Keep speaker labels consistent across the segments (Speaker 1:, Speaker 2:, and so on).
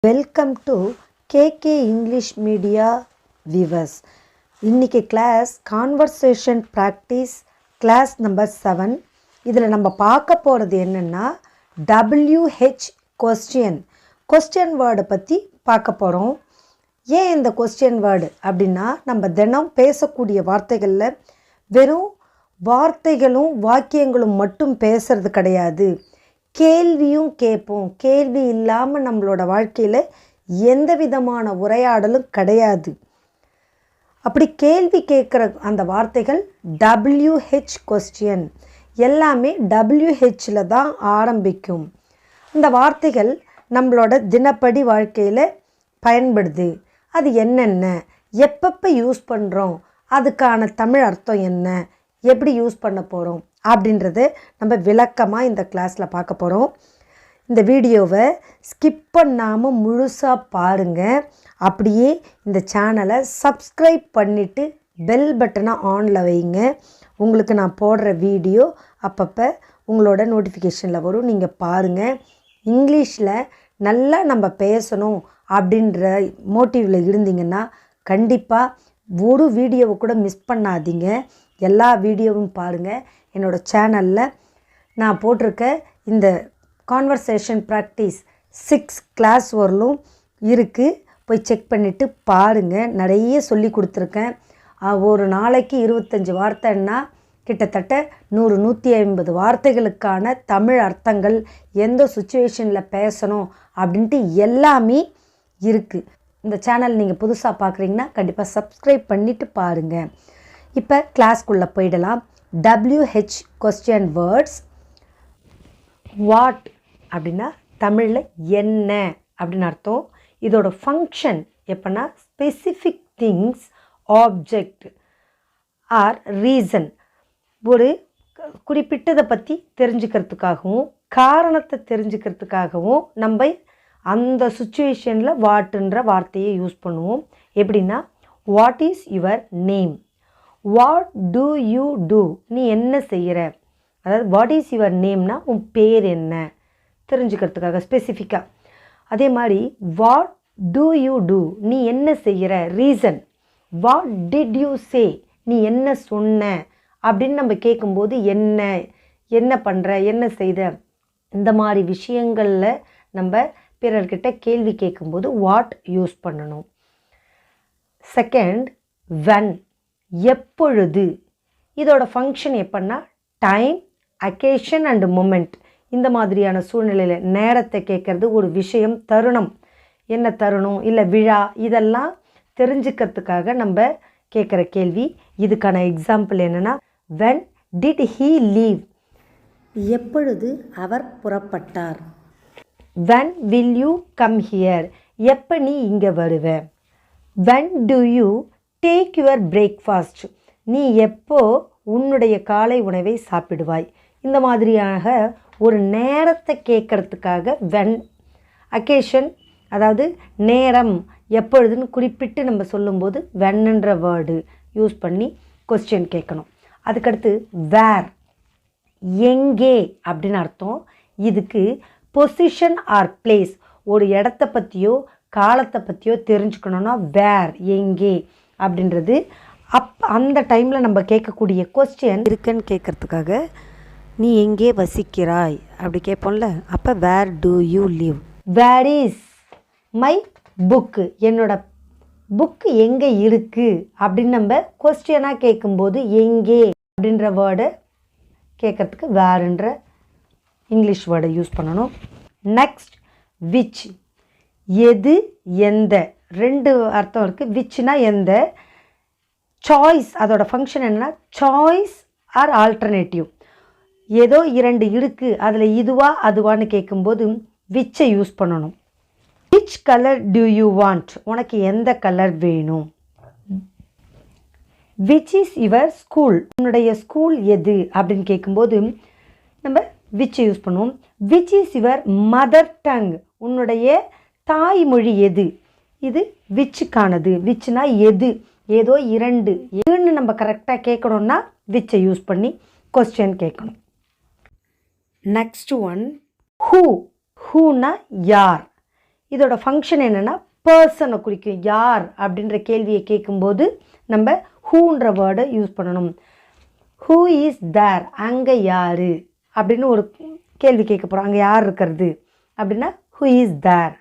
Speaker 1: Welcome to KK English media viewers. இன்றைக்கி class conversation practice class number 7. இதில் நம்ம பார்க்க போகிறது என்னென்னா WH கொஸ்டின் வேர்டை பற்றி பார்க்க போகிறோம். ஏன் இந்த கொஸ்டின் வேர்டு அப்படின்னா, நம்ம தினம் பேசக்கூடிய வார்த்தைகளில் வெறும் வார்த்தைகளும் வாக்கியங்களும் மட்டும் பேசுறது கிடையாது, கேள்வியும் கேட்போம். கேள்வி இல்லாமல் நம்மளோட வாழ்க்கையில் எந்த விதமான உரையாடலும் கிடையாது. அப்படி கேள்வி கேட்குற அந்த வார்த்தைகள் WH கொஸ்டின் எல்லாமே WHல தான் ஆரம்பிக்கும். இந்த வார்த்தைகள் நம்மளோட தினப்படி வாழ்க்கையில் பயன்படுது. அது என்னென்ன, எப்பப்போ யூஸ் பண்ணுறோம், அதுக்கான தமிழ் அர்த்தம் என்ன, எப்படி யூஸ் பண்ண போகிறோம் அப்படின்றத நம்ம விளக்கமாக இந்த கிளாஸில் பார்க்க போகிறோம். இந்த வீடியோவை ஸ்கிப் பண்ணாமல் முழுசாக பாருங்கள். அப்படியே இந்த சேனலை சப்ஸ்கிரைப் பண்ணிவிட்டு பெல் பட்டனை ஆனில் வைங்க. உங்களுக்கு நான் போடுற வீடியோ அப்பப்போ உங்களோட நோட்டிஃபிகேஷனில் வரும், நீங்கள் பாருங்கள். இங்கிலீஷில் நல்லா நம்ம பேசணும் அப்படின்ற மோட்டிவில் இருந்தீங்கன்னா கண்டிப்பாக ஒரு வீடியோவை கூட மிஸ் பண்ணாதீங்க. எல்லா வீடியோவும் பாருங்கள். என்னோடய சேனலில் நான் போட்டிருக்க இந்த கான்வர்சேஷன் ப்ராக்டிஸ் 6 கிளாஸ் வரலும் இருக்குது, போய் செக் பண்ணிவிட்டு பாருங்கள். நிறைய சொல்லி கொடுத்துருக்கேன். ஒரு நாளைக்கு 25 வார்த்தைன்னா கிட்டத்தட்ட 100-150 வார்த்தைகளுக்கான தமிழ் அர்த்தங்கள், எந்த சுச்சுவேஷனில் பேசணும் அப்படின்ட்டு எல்லாமே இருக்குது. இந்த சேனல் நீங்கள் புதுசாக பார்க்குறீங்கன்னா கண்டிப்பாக சப்ஸ்கிரைப் பண்ணிவிட்டு பாருங்கள். இப்போ கிளாஸ்க்குள்ளே போயிடலாம். WH question words. வாட் அப்படின்னா தமிழில் என்ன அப்படின்னு அர்த்தம். இதோட ஃபங்க்ஷன் எப்போனா specific things, object or reason. ஒரு குறிப்பிட்டதை பற்றி தெரிஞ்சுக்கிறதுக்காகவும் காரணத்தை தெரிஞ்சுக்கிறதுக்காகவும் நம்ம அந்த சுச்சுவேஷனில் வாட்டுன்ற வார்த்தையை யூஸ் பண்ணுவோம். எப்படின்னா, what is your name, what do you do, நீ என்ன செய்கிற. அதாவது வாட் இஸ் யுவர் நேம்னா உன் பேர் என்ன தெரிஞ்சுக்கிறதுக்காக ஸ்பெசிஃபிக்காக. அதே மாதிரி வாட் டு யூ டூ, நீ என்ன செய்கிற. Reason, what did you say, நீ என்ன சொன்ன அப்படின்னு நம்ம கேட்கும்போது என்ன பண்ணுற, என்ன செய்த, இந்த மாதிரி விஷயங்களில் நம்ம பிறர்கிட்ட கேள்வி கேட்கும்போது வாட் யூஸ் பண்ணணும். செகண்ட், when, எப்பொழுது. இதோட ஃபங்க்ஷன் எப்படின்னா டைம், அக்கேஷன் அண்டு மொமெண்ட். இந்த மாதிரியான சூழ்நிலையில் நேரத்தை கேட்குறது, ஒரு விஷயம், தருணம், என்ன தருணம் இல்லை விழா, இதெல்லாம் தெரிஞ்சுக்கிறதுக்காக நம்ம கேட்குற கேள்வி. இதுக்கான எக்ஸாம்பிள் என்னென்னா, when did he leave, எப்பொழுது அவர் புறப்பட்டார். when will you come here, எப்போ நீ இங்கே வருவ. when do you take your breakfast, நீ எப்போ உன்னுடைய காலை உணவை சாப்பிடுவாய். இந்த மாதிரியாக ஒரு நேரத்தை கேட்குறதுக்காக when. அக்கேஷன் அதாவது நேரம், எப்பொழுதுன்னு குறிப்பிட்டு நம்ம சொல்லும்போது whenன்ற வேர்டு யூஸ் பண்ணி கொஸ்டின் கேட்கணும். அதுக்கடுத்து வேர், எங்கே அப்படின்னு அர்த்தம். இதுக்கு பொசிஷன் ஆர் பிளேஸ், ஒரு இடத்த பற்றியோ காலத்தை பற்றியோ தெரிஞ்சுக்கணுன்னா வேர், எங்கே அப்படின்றது. அந்த டைமில் நம்ம கேட்கக்கூடிய கொஸ்டின் இருக்குன்னு கேட்குறதுக்காக, நீ எங்கே வசிக்கிறாய் அப்படி கேட்போம்ல, அப்போ where do you live. Where is my book, என்னோட புக்கு எங்கே இருக்குது அப்படின்னு நம்ம கொஸ்டினாக கேட்கும்போது எங்கே அப்படின்ற வேர்டை கேட்குறதுக்கு வேறுன்ற இங்கிலீஷ் வேர்டை யூஸ் பண்ணணும். நெக்ஸ்ட், விச், எது, எந்த, 2 அர்த்தம் இருக்குது. விச்னா எந்த. சாய்ஸ், அதோட ஃபங்க்ஷன் என்னென்னா சாய்ஸ் ஆர் ஆல்டர்னேட்டிவ். ஏதோ 2 இருக்குது, அதில் இதுவா அதுவான்னு கேட்கும்போது விச்சை யூஸ் பண்ணணும். Which colour to you want, உனக்கு எந்த கலர் வேணும். விச் இஸ் யுவர் ஸ்கூல், உன்னுடைய ஸ்கூல் எது அப்படின்னு கேட்கும்போது நம்ம விச்சை யூஸ் பண்ணுவோம். Which is your mother tongue, உன்னுடைய தாய்மொழி எது. இது விச்சுக்கானது. விச்சுனா எது, ஏதோ 2 எதுன்னு நம்ம கரெக்டாக கேட்கணுன்னா விச்சை யூஸ் பண்ணி கொஸ்டின் கேட்கணும். நெக்ஸ்ட் ஒன், ஹூ, ஹூனா யார், இதோட ஃபங்க்ஷன் என்னென்னா பர்சனை குறிக்கும். யார் அப்படின்ற கேள்வியை கேட்கும்போது நம்ம ஹூன்ற வேர்டை யூஸ் பண்ணணும். ஹூ இஸ் தேர், அங்கே யார் அப்படின்னு ஒரு கேள்வி கேட்க போகிறோம். அங்கே யார் இருக்கிறது அப்படின்னா ஹூ இஸ் தேர்.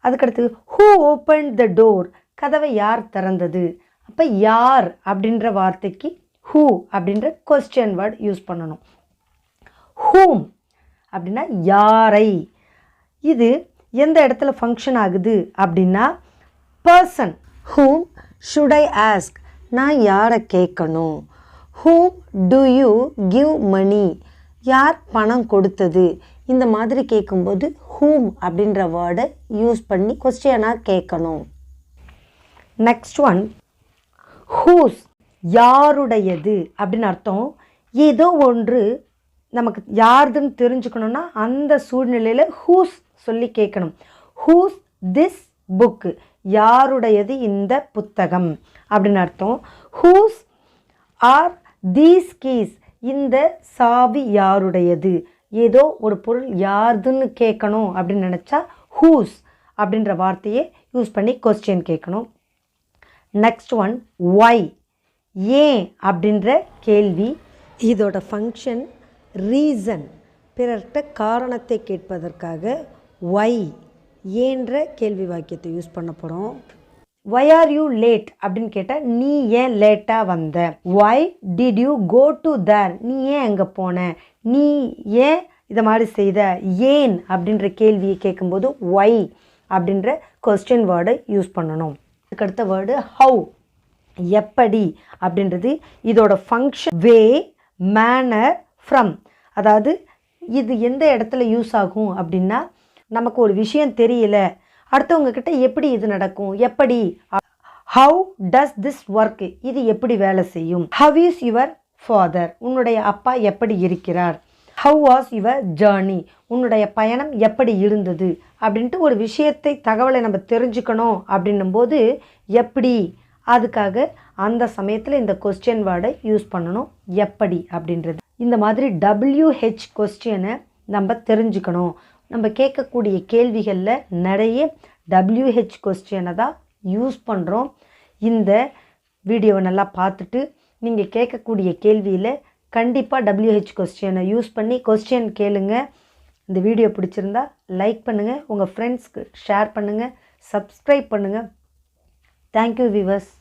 Speaker 1: அதுக்கடுத்து ஹூ ஓப்பன் த டோர், கதவை யார் திறந்தது. அப்போ யார் அப்படின்ற வார்த்தைக்கு ஹூ அப்படின்ற கொஸ்டின் வேர்ட் யூஸ் பண்ணணும். ஹூம் அப்படின்னா யாரை. இது எந்த இடத்துல ஃபங்க்ஷன் ஆகுது அப்படின்னா person. Whom should I ask, நான் யாரை கேட்கணும். ஹூம் டு யூ கிவ் மணி, யார் பணம் கொடுத்தது. இந்த மாதிரி கேட்கும்போது ஹூம் அப்படின்ற வேர்டை யூஸ் பண்ணி கொஸ்டினாக கேட்கணும். நெக்ஸ்ட் ஒன் ஹூஸ், யாருடையது அப்படின்னு அர்த்தம். ஏதோ ஒன்று நமக்கு யாருதுன்னு தெரிஞ்சுக்கணுன்னா அந்த சூழ்நிலையில் ஹூஸ் சொல்லி கேட்கணும். ஹூஸ் திஸ் புக்கு, யாருடையது இந்த புத்தகம் அப்படின்னு அர்த்தம். ஹூஸ் ஆர் தீஸ் கீஸ், இந்த சாவி யாருடையது. ஏதோ ஒரு பொருள் யாருதுன்னு கேட்கணும் அப்படின்னு நினச்சா ஹூஸ் அப்படின்ற வார்த்தையை யூஸ் பண்ணி கொஸ்டின் கேட்கணும். நெக்ஸ்ட் ஒன் ஒய், ஏன் அப்படின்ற கேள்வி. இதோட ஃபங்க்ஷன் ரீசன், பிறர்கிட்ட காரணத்தை கேட்பதற்காக ஒய் ஏன்ற கேள்வி வாக்கியத்தை யூஸ் பண்ண போகிறோம். Why are you late அப்படின்னு கேட்டால் நீ ஏன் லேட்டாக வந்த. Why did you go to there, நீ ஏன் அங்கே போன, நீ ஏன் இதை மாதிரி செய்த. ஏன் அப்படின்ற கேள்வியை கேட்கும்போது why அப்படின்ற கொஸ்டின் வேர்டை யூஸ் பண்ணணும். அதுக்கடுத்த வேர்டு ஹவு, எப்படி அப்படின்றது. இதோட ஃபங்க்ஷன் வே, மேனர், ஃப்ரம். அதாவது இது எந்த இடத்துல யூஸ் ஆகும் அப்படின்னா நமக்கு ஒரு விஷயம் தெரியல, அடுத்தவங்க கிட்ட எப்படி இது நடக்கும், எப்படி. ஹவு டஸ் திஸ் ஒர்க், இது எப்படி வேலை செய்யும். ஹவ் இஸ் யுவர் ஃபாதர், உன்னுடைய அப்பா எப்படி இருக்கிறார். ஹவ் வாஸ் யுவர் ஜேர்னி, உன்னுடைய பயணம் எப்படி இருந்தது அப்படின்ட்டு ஒரு விஷயத்தை தகவலை நம்ம தெரிஞ்சுக்கணும் அப்படின்னும் போது எப்படி, அதுக்காக அந்த சமயத்தில் இந்த கொஸ்டின் வேர்டை யூஸ் பண்ணணும். எப்படி அப்படின்றது. இந்த மாதிரி WH கொஸ்டினை நம்ம தெரிஞ்சுக்கணும். நம்ம கேட்கக்கூடிய கேள்விகளில் நிறைய WH கொஸ்டினை தான் யூஸ் பண்ணுறோம். இந்த வீடியோவை நல்லா பார்த்துட்டு நீங்கள் கேட்கக்கூடிய கேள்வியில் கண்டிப்பாக WH கொஸ்டினை யூஸ் பண்ணி கொஸ்டின் கேளுங்க. இந்த வீடியோ பிடிச்சிருந்தா லைக் பண்ணுங்கள், உங்கள் ஃப்ரெண்ட்ஸ்க்கு ஷேர் பண்ணுங்கள், சப்ஸ்கிரைப் பண்ணுங்கள். Thank you viewers.